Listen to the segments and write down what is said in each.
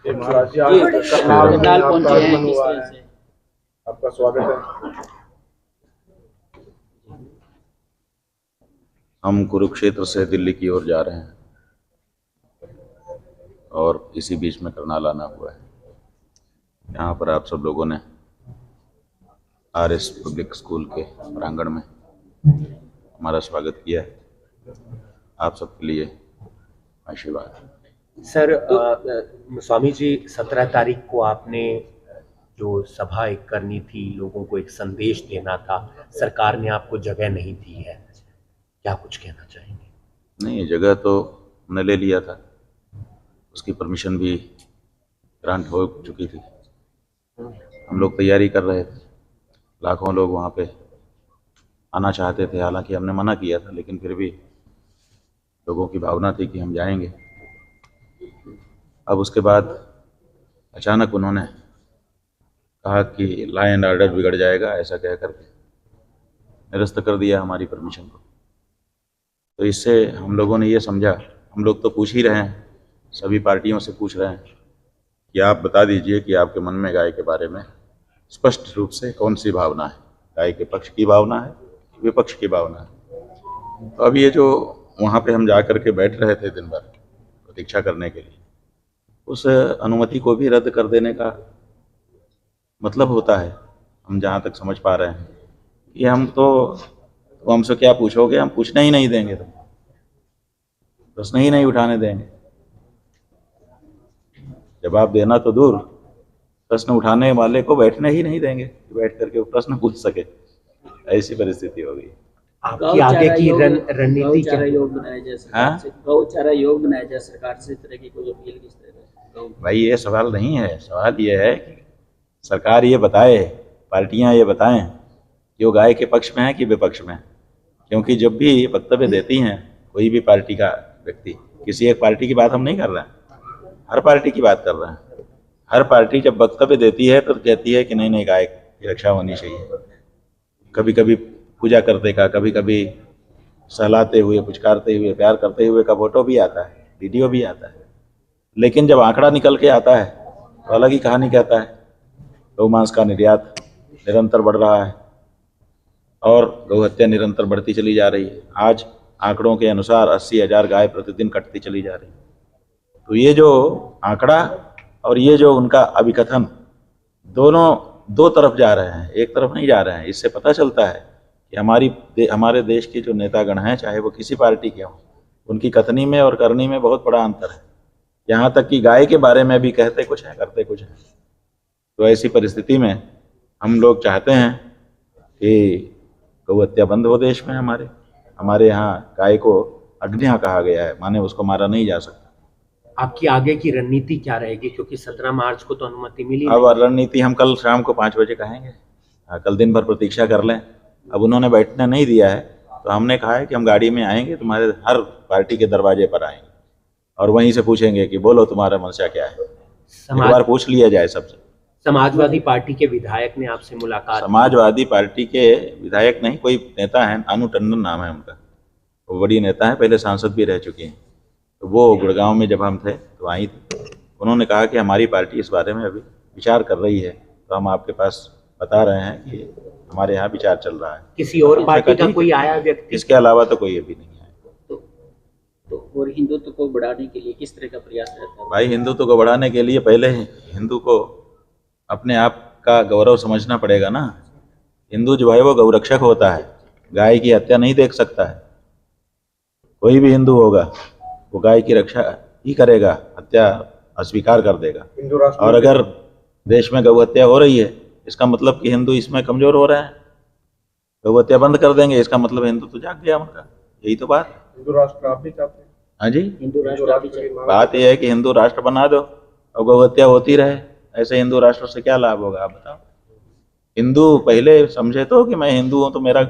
शिवराज जी, आज करनाल में करनाल आपका पहुंचे हैं, आगमन किस हुआ तरह है, से? आपका स्वागत है। हम कुरुक्षेत्र से दिल्ली की ओर जा रहे हैं और इसी बीच में करनाल आना हुआ है। यहाँ पर आप सब लोगों ने आरएस पब्लिक स्कूल के प्रांगण में हमारा स्वागत किया है। आप सबके लिए आशीर्वाद। सर, स्वामी जी 17 तारीख को आपने जो सभा एक करनी थी, लोगों को एक संदेश देना था, सरकार ने आपको जगह नहीं दी है, क्या कुछ कहना चाहेंगे? नहीं, जगह तो हमने ले लिया था, उसकी परमिशन भी ग्रांट हो चुकी थी। हम लोग तैयारी कर रहे थे, लाखों लोग वहाँ पे आना चाहते थे, हालांकि हमने मना किया था, लेकिन फिर भी लोगों की भावना थी कि हम जाएंगे। अब उसके बाद अचानक उन्होंने कहा कि लॉ एंड ऑर्डर बिगड़ जाएगा, ऐसा कह करके निरस्त कर दिया हमारी परमिशन को। तो इससे हम लोगों ने ये समझा, हम लोग तो पूछ ही रहे हैं, सभी पार्टियों से पूछ रहे हैं कि आप बता दीजिए कि आपके मन में गाय के बारे में स्पष्ट रूप से कौन सी भावना है, गाय के पक्ष की भावना है, विपक्ष की भावना है। तो अब ये जो वहाँ पे हम जा कर के बैठ रहे थे दिन भर प्रतीक्षा करने के लिए, उस अनुमति को भी रद्द कर देने का मतलब होता है, हम जहाँ तक समझ पा रहे हैं, कि हम तो हमसे क्या पूछोगे, हम पूछने ही नहीं देंगे, तुम प्रश्न ही नहीं उठाने देंगे। जवाब देना तो दूर, प्रश्न उठाने वाले को बैठने ही नहीं देंगे, बैठ करके वो प्रश्न पूछ सके। ऐसी परिस्थिति हो गई। आपकी आगे की रणनीति क्या? योग बनाया जाए सरकार से, गौचारा योग बनाया जाए सरकार से, इस तरह की कोई अपील किस तरह? भाई ये सवाल नहीं है, सवाल ये है कि सरकार ये बताए, पार्टियां ये बताएं कि वो गाय के पक्ष में है कि विपक्ष में है। क्योंकि जब भी वक्तव्य देती हैं कोई भी पार्टी का व्यक्ति, किसी एक पार्टी की बात हम नहीं कर रहे हैं, हर पार्टी की बात कर रहे हैं। हर पार्टी जब वक्तव्य देती है तो कहती है कि नहीं नहीं, गाय की रक्षा होनी चाहिए। कभी कभी पूजा करते का, कभी कभी सहलाते हुए, पुचकारते हुए, प्यार करते हुए का फोटो भी आता है, वीडियो भी आता है। लेकिन जब आंकड़ा निकल के आता है तो अलग ही कहानी कहता है। गौ मांस का निर्यात निरंतर बढ़ रहा है और गौ हत्या निरंतर बढ़ती चली जा रही है। आज आंकड़ों के अनुसार 80,000 गाय प्रतिदिन कटती चली जा रही है। तो ये जो आंकड़ा और ये जो उनका अभिकथन, दोनों दो तरफ जा रहे हैं, एक तरफ नहीं जा रहे हैं। इससे पता चलता है कि हमारे देश के जो नेतागण हैं, चाहे वो किसी पार्टी के हों, उनकी कथनी में और करनी में बहुत बड़ा अंतर है। यहाँ तक कि गाय के बारे में भी कहते कुछ है, करते कुछ है। तो ऐसी परिस्थिति में हम लोग चाहते हैं कि गौ हत्या बंद हो देश में। हमारे यहाँ गाय को अग्निया कहा गया है, माने उसको मारा नहीं जा सकता। आपकी आगे की रणनीति क्या रहेगी, क्योंकि 17 मार्च को तो अनुमति मिली? अब रणनीति हम कल शाम को 5 बजे कहेंगे। कल दिन भर प्रतीक्षा कर लें। अब उन्होंने बैठने नहीं दिया है, तो हमने कहा है कि हम गाड़ी में आएंगे, तुम्हारे हर पार्टी के दरवाजे पर आएंगे और वहीं से पूछेंगे कि बोलो तुम्हारा मंशा क्या है। एक बार पूछ लिया जाए सबसे। समाजवादी पार्टी के विधायक ने आपसे मुलाकात? समाजवादी पार्टी के विधायक नहीं, कोई नेता है, अनु टंडन नाम है उनका, वो बड़ी नेता है, पहले सांसद भी रह चुके हैं। तो वो गुड़गांव में जब हम थे तो आई थी, उन्होंने कहा कि हमारी पार्टी इस बारे में अभी विचार कर रही है, तो हम आपके पास बता रहे हैं कि हमारे यहाँ विचार चल रहा है। किसी और पार्टी का कोई आया व्यक्ति? इसके अलावा तो कोई अभी नहीं आया। तो और हिंदुत्व को बढ़ाने के लिए किस तरह का प्रयास रहता है? भाई हिंदुत्व को बढ़ाने के लिए पहले हिंदू को अपने आप का गौरव समझना पड़ेगा ना। हिंदू जो है वो गौरक्षक होता है, गाय की हत्या नहीं देख सकता है। कोई भी हिंदू होगा वो गाय की रक्षा ही करेगा, हत्या अस्वीकार कर देगा। और अगर देश में गौ हत्या हो रही है, इसका मतलब कि हिंदू इसमें कमजोर हो रहे हैं। गौ हत्या बंद कर देंगे, इसका मतलब हिंदू तो जाग गया उनका। यही तो बात है। हिंदू राष्ट्र आप भी चाहते हैं? हाँ जी, हिंदू राष्ट्र बात यह है कि हिंदू राष्ट्र बना दो और गौ हत्या होती रहे। ऐसे हिंदू राष्ट्र से क्या लाभ होगा, आप बताओ। हिंदू पहले समझे तो कि मैं हिंदू हूं तो मेरा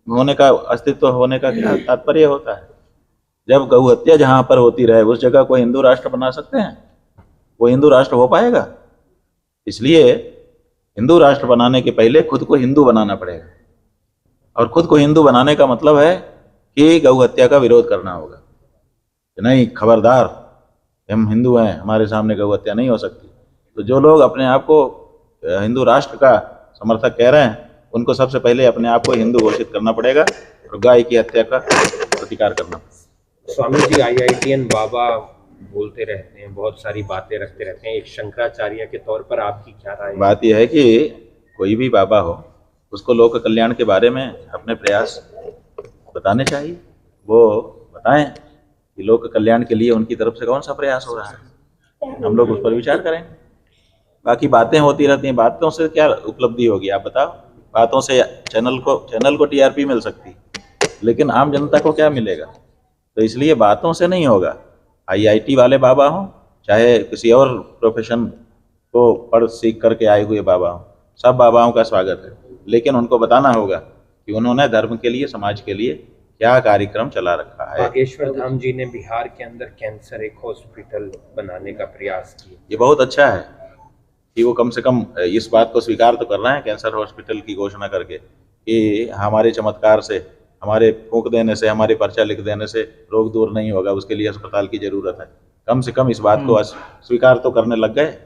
होने का, अस्तित्व होने का क्या तात्पर्य होता है। जब गौ हत्या जहां पर होती रहे उस जगह को हिंदू राष्ट्र बना सकते हैं? वो हिंदू राष्ट्र हो पाएगा? इसलिए हिंदू राष्ट्र बनाने के पहले खुद को हिंदू बनाना पड़ेगा। और खुद को हिंदू बनाने का मतलब है कि गौ हत्या का विरोध करना होगा कि नहीं, खबरदार, हम हिंदू हैं, हमारे सामने गौ हत्या नहीं हो सकती। तो जो लोग अपने आप को हिंदू राष्ट्र का समर्थक कह रहे हैं, उनको सबसे पहले अपने आप को हिंदू घोषित करना पड़ेगा और गाय की हत्या का प्रतिकार करना। स्वामी जी IITN बाबा बोलते रहते हैं, बहुत सारी बातें रखते रहते हैं, एक शंकराचार्य के तौर पर आपकी क्या राय है? बात यह है कि कोई भी बाबा हो, उसको लोक कल्याण के बारे में अपने प्रयास बताने चाहिए। वो बताएं कि लोक कल्याण के लिए उनकी तरफ से कौन सा प्रयास हो रहा है, हम लोग उस पर विचार करेंगे। बाकी बातें होती रहती हैं, बातों से क्या उपलब्धि होगी आप बताओ? बातों से चैनल को TRP मिल सकती, लेकिन आम जनता को क्या मिलेगा? तो इसलिए बातों से नहीं होगा। IIT वाले बाबा हों, चाहे किसी और प्रोफेशन को पढ़ सीख करके आए हुए बाबा हों, सब बाबाओं का स्वागत है, लेकिन उनको बताना होगा कि उन्होंने धर्म के लिए, समाज के लिए क्या कार्यक्रम चला रखा है। बागेश्वर धाम जी ने बिहार के अंदर कैंसर एक हॉस्पिटल बनाने का प्रयास किया। ये बहुत अच्छा है कि वो कम से कम इस बात को स्वीकार तो कर रहे हैं कैंसर हॉस्पिटल की घोषणा करके कि हमारे चमत्कार से, हमारे फूंक देने से, हमारे पर्चा लिख देने से रोग दूर नहीं होगा, उसके लिए अस्पताल की जरूरत है। कम से कम इस बात को स्वीकार तो करने लग गए।